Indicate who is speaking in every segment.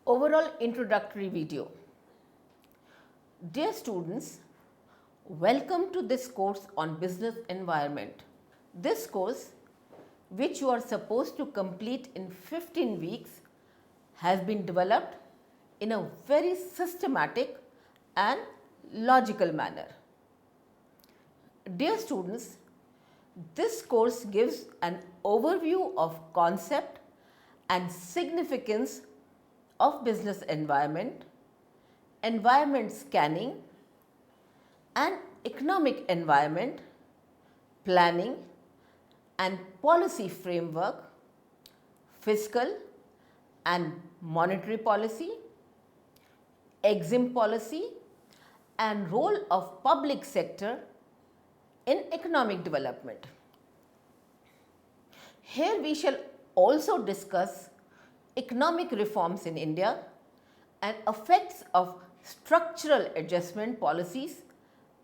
Speaker 1: Overall introductory video. Dear students, welcome to this course on business environment. This course, which you are supposed to complete in 15 weeks, has been developed in a very systematic and logical manner. Dear students, this course gives an overview of concept and significance of business environment, environment scanning and economic environment, planning and policy framework, fiscal and monetary policy, EXIM policy and role of public sector in economic development. Here we shall also discuss economic reforms in India and effects of structural adjustment policies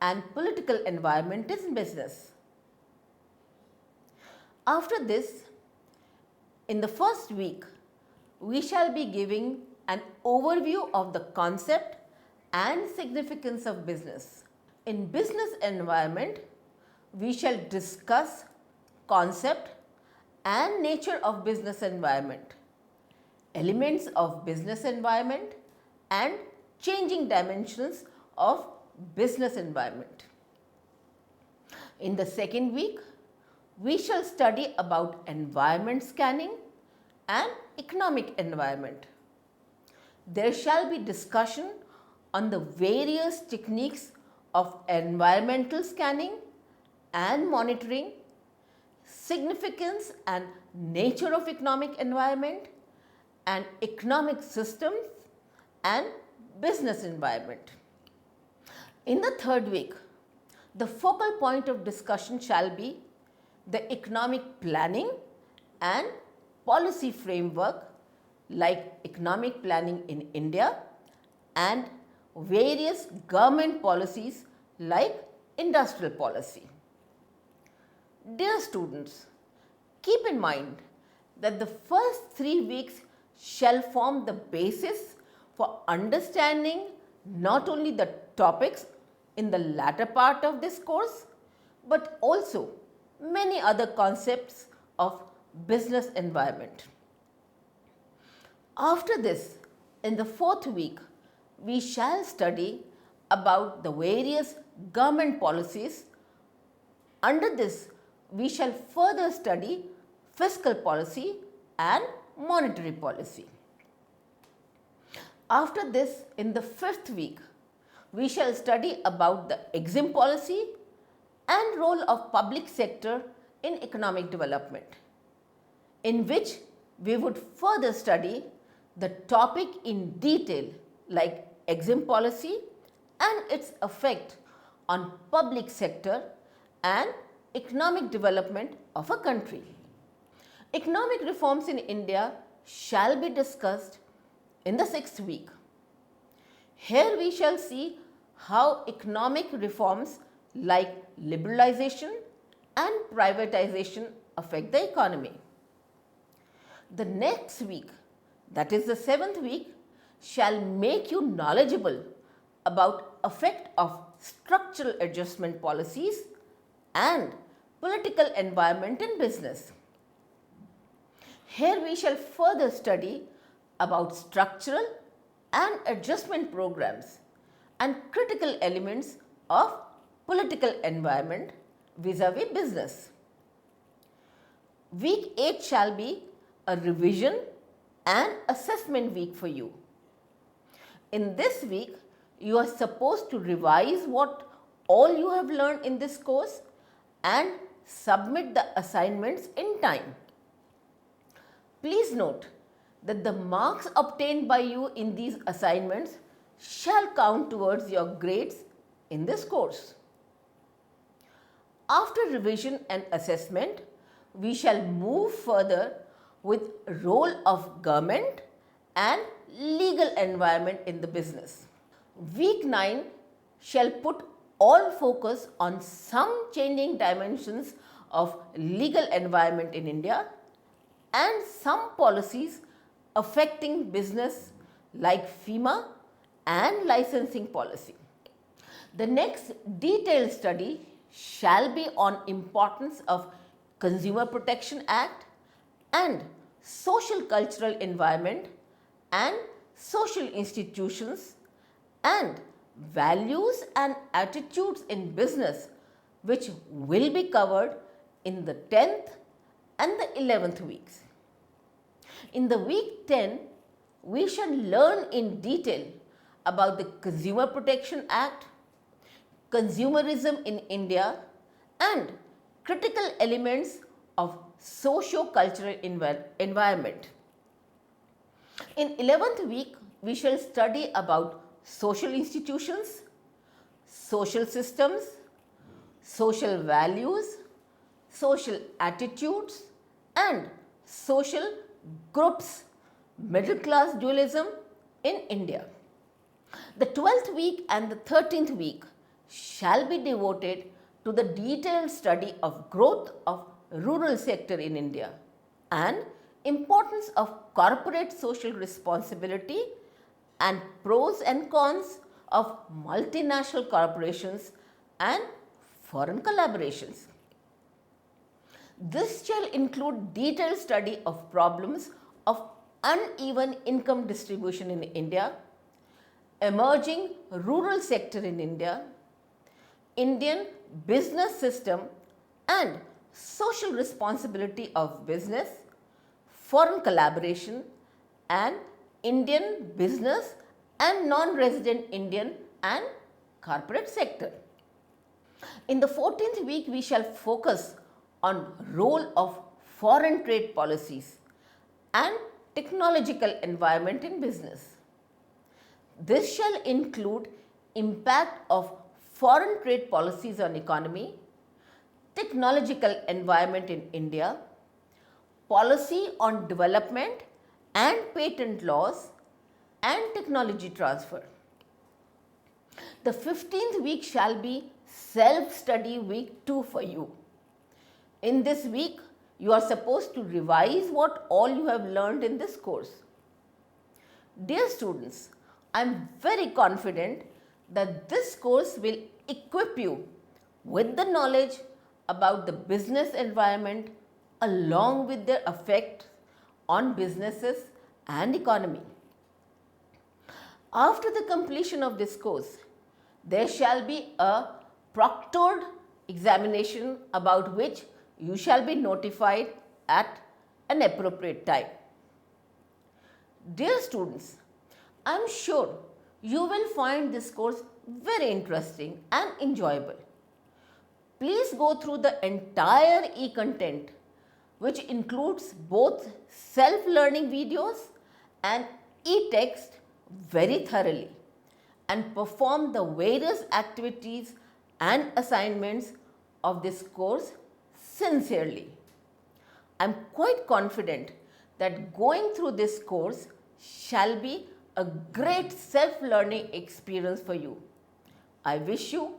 Speaker 1: and political environment in business. After this, in the first week, we shall be giving an overview of the concept and significance of business. In business environment, we shall discuss concept and nature of business environment, elements of business environment and changing dimensions of business environment. In the second week, we shall study about environment scanning and economic environment. There shall be discussion on the various techniques of environmental scanning and monitoring, significance and nature of economic environment and economic systems and business environment. In the third week, the focal point of discussion shall be the economic planning and policy framework like economic planning in India and various government policies like industrial policy. Dear students, keep in mind that the first 3 weeks shall form the basis for understanding not only the topics in the latter part of this course, but also many other concepts of business environment. After this, in the fourth week, we shall study about the various government policies. Under this, we shall further study fiscal policy and monetary policy. After this, in the fifth week, we shall study about the EXIM policy and role of public sector in economic development, in which we would further study the topic in detail like EXIM policy and its effect on public sector and economic development of a country. Economic reforms in India shall be discussed in the sixth week. Here we shall see how economic reforms like liberalization and privatization affect the economy. The next week, that is the seventh week, shall make you knowledgeable about effect of structural adjustment policies and political environment in business. Here we shall further study about structural and adjustment programs and critical elements of political environment vis-a-vis business. Week 8 shall be a revision and assessment week for you. In this week, you are supposed to revise what all you have learned in this course and submit the assignments in time. Please note that the marks obtained by you in these assignments shall count towards your grades in this course. After revision and assessment, we shall move further with role of government and legal environment in the business. Week 9 shall put all focus on some changing dimensions of legal environment in India and some policies affecting business like FEMA and licensing policy. The next detailed study shall be on importance of Consumer Protection Act and social cultural environment and social institutions and values and attitudes in business, which will be covered in the 10th and the 11th weeks. In the week 10, we shall learn in detail about the Consumer Protection Act, consumerism in India, and critical elements of socio-cultural environment. In 11th week, we shall study about social institutions, social systems, social values, social attitudes, and social groups, middle class dualism in India. The 12th week and the 13th week shall be devoted to the detailed study of growth of rural sector in India and importance of corporate social responsibility and pros and cons of multinational corporations and foreign collaborations. This shall include detailed study of problems of uneven income distribution in India, emerging rural sector in India, Indian business system and social responsibility of business, foreign collaboration and Indian business and non-resident Indian and corporate sector. In the 14th week, we shall focus on role of foreign trade policies and technological environment in business. This shall include impact of foreign trade policies on economy, technological environment in India, policy on development and patent laws and technology transfer. The 15th week shall be self-study week 2 for you. In this week, you are supposed to revise what all you have learned in this course. Dear students, I am very confident that this course will equip you with the knowledge about the business environment along with their effect on businesses and economy. After the completion of this course, there shall be a proctored examination about which you shall be notified at an appropriate time. Dear students, I am sure you will find this course very interesting and enjoyable. Please go through the entire e-content, which includes both self-learning videos and e-text very thoroughly and perform the various activities and assignments of this course sincerely. I am quite confident that going through this course shall be a great self-learning experience for you. I wish you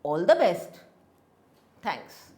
Speaker 1: all the best. Thanks.